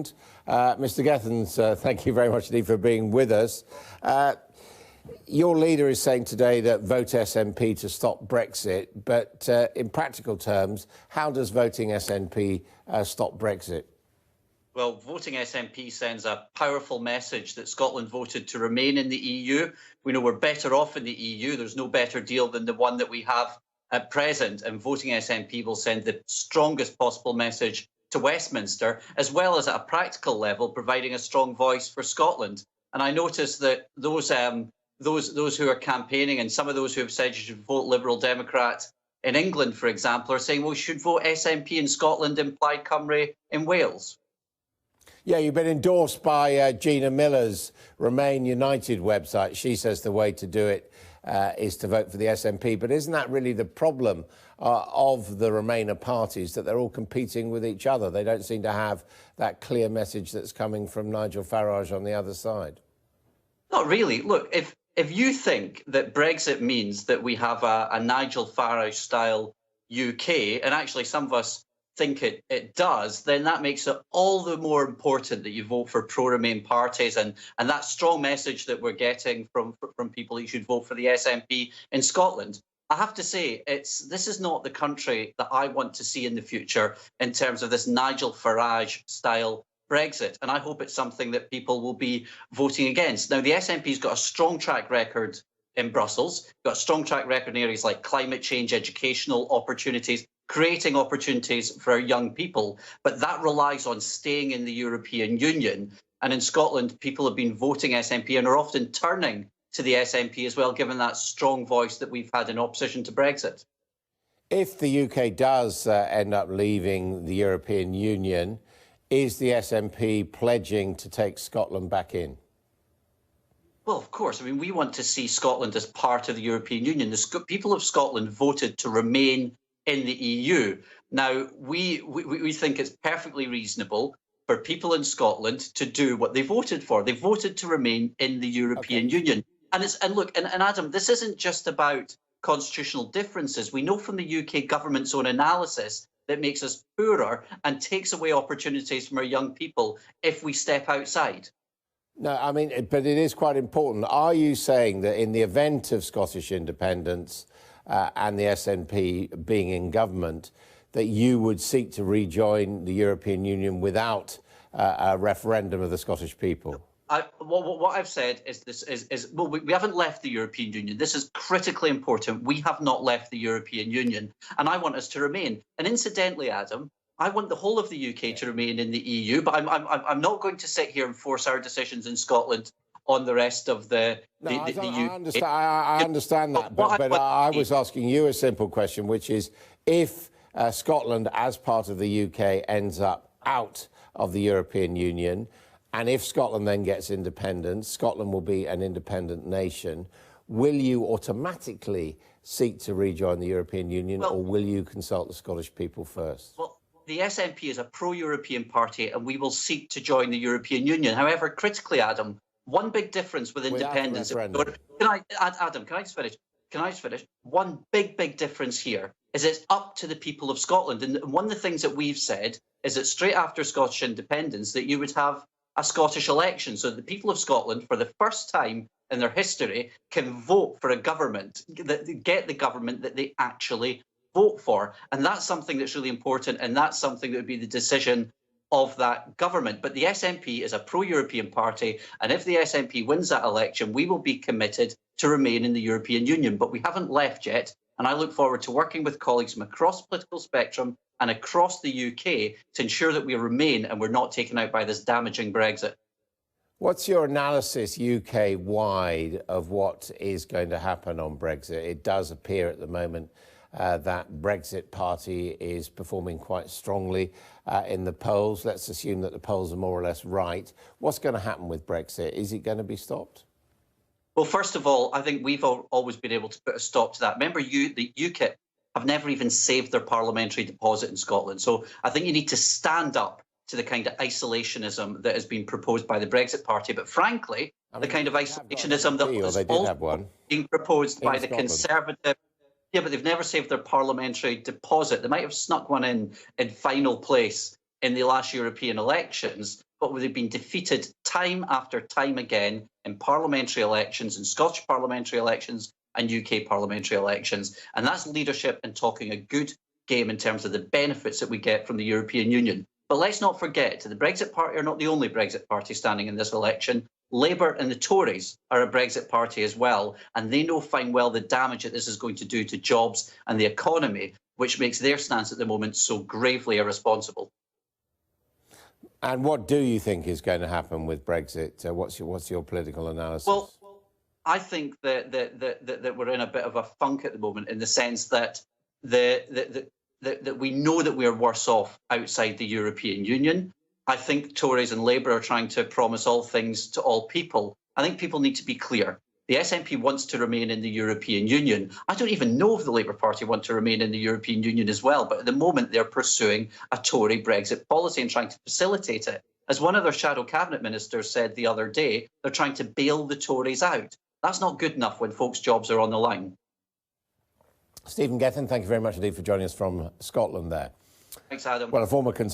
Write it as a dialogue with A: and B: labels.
A: Mr Gethins, thank you very much indeed for being with us. Your leader is saying today that vote SNP to stop Brexit, but in practical terms, how does voting SNP stop Brexit?
B: Well, voting SNP sends a powerful message that Scotland voted to remain in the EU. We know we're better off in the EU. There's no better deal than the one that we have at present, and voting SNP will send the strongest possible message to Westminster, as well as at a practical level, providing a strong voice for Scotland. And I notice that those who are campaigning, and some of those who have said you should vote Liberal Democrat in England, for example, are saying, well, we should vote SNP in Scotland and Plaid Cymru in Wales.
A: Yeah, you've been endorsed by Gina Miller's Remain United website. She says the way to do it is to vote for the SNP. But isn't that really the problem of the Remainer parties, that they're all competing with each other? They don't seem to have that clear message that's coming from Nigel Farage on the other side.
B: Not really. Look, if you think that Brexit means that we have a Nigel Farage-style UK, and actually some of us think it does, then that makes it all the more important that you vote for pro-Remain parties, and that strong message that we're getting from people, you should vote for the SNP in Scotland. I have to say, this is not the country that I want to see in the future in terms of this Nigel Farage-style Brexit, and I hope it's something that people will be voting against. Now, the SNP's got a strong track record in Brussels, got a strong track record in areas like climate change, educational opportunities, creating opportunities for our young people, but that relies on staying in the European Union. And in Scotland, people have been voting SNP and are often turning to the SNP as well, given that strong voice that we've had in opposition to Brexit.
A: If the UK does end up leaving the European Union, is the SNP pledging to take Scotland back in?
B: Well, of course. I mean, we want to see Scotland as part of the European Union. The people of Scotland voted to remain in the EU. Now, we think it's perfectly reasonable for people in Scotland to do what they voted for. They voted to remain in the European Union. And look, Adam, this isn't just about constitutional differences. We know from the UK government's own analysis that makes us poorer and takes away opportunities from our young people if we step outside.
A: No, I mean, but it is quite important. Are you saying that in the event of Scottish independence and the SNP being in government, that you would seek to rejoin the European Union without a referendum of the Scottish people?
B: What I've said is well, we haven't left the European Union. This is critically important. We have not left the European Union, and I want us to remain. And incidentally, Adam, I want the whole of the UK to remain in the EU, but I'm not going to sit here and force our decisions in Scotland on the rest of the UK.
A: I understand that, but I was asking you a simple question, which is if Scotland, as part of the UK, ends up out of the European Union, and if Scotland then gets independence, Scotland will be an independent nation. Will you automatically seek to rejoin the European Union, or will you consult the Scottish people first?
B: Well, the SNP is a pro-European party, and we will seek to join the European Union. However, critically, Adam, one big difference with independence. Adam, can I just finish? One big difference here is it's up to the people of Scotland. And one of the things that we've said is that straight after Scottish independence, that you would have a Scottish election, so the people of Scotland, for the first time in their history, can vote for a government, get the government that they actually vote for. And that's something that's really important, and that's something that would be the decision of that government. But the SNP is a pro-European party, and if the SNP wins that election, we will be committed to remain in the European Union. But we haven't left yet, and I look forward to working with colleagues from across the political spectrum and across the UK to ensure that we remain and we're not taken out by this damaging Brexit.
A: What's your analysis UK-wide of what is going to happen on Brexit? It does appear at the moment that Brexit Party is performing quite strongly in the polls. Let's assume that the polls are more or less right. What's going to happen with Brexit? Is it going to be stopped?
B: Well, first of all, I think we've always been able to put a stop to that. Remember, the UKIP have never even saved their parliamentary deposit in Scotland. So I think you need to stand up to the kind of isolationism that has been proposed by the Brexit Party. But frankly, the kind of isolationism that was also being proposed by the Conservative. Yeah, but they've never saved their parliamentary deposit. They might have snuck one in final place in the last European elections, but they've been defeated time after time again in parliamentary elections, in Scottish parliamentary elections and UK parliamentary elections. And that's leadership and talking a good game in terms of the benefits that we get from the European Union. But let's not forget, the Brexit Party are not the only Brexit party standing in this election. Labour and the Tories are a Brexit party as well, and they know fine well the damage that this is going to do to jobs and the economy, which makes their stance at the moment so gravely irresponsible.
A: And what do you think is going to happen with Brexit? What's your political analysis?
B: Well, I think that we're in a bit of a funk at the moment, in the sense that that we know that we're worse off outside the European Union. I think Tories and Labour are trying to promise all things to all people. I think people need to be clear. The SNP wants to remain in the European Union. I don't even know if the Labour Party want to remain in the European Union as well, but at the moment they're pursuing a Tory Brexit policy and trying to facilitate it. As one of their shadow cabinet ministers said the other day, they're trying to bail the Tories out. That's not good enough when folks' jobs are on the line.
A: Stephen Gethins, thank you very much indeed for joining us from Scotland there.
B: Thanks, Adam.
A: Well, a former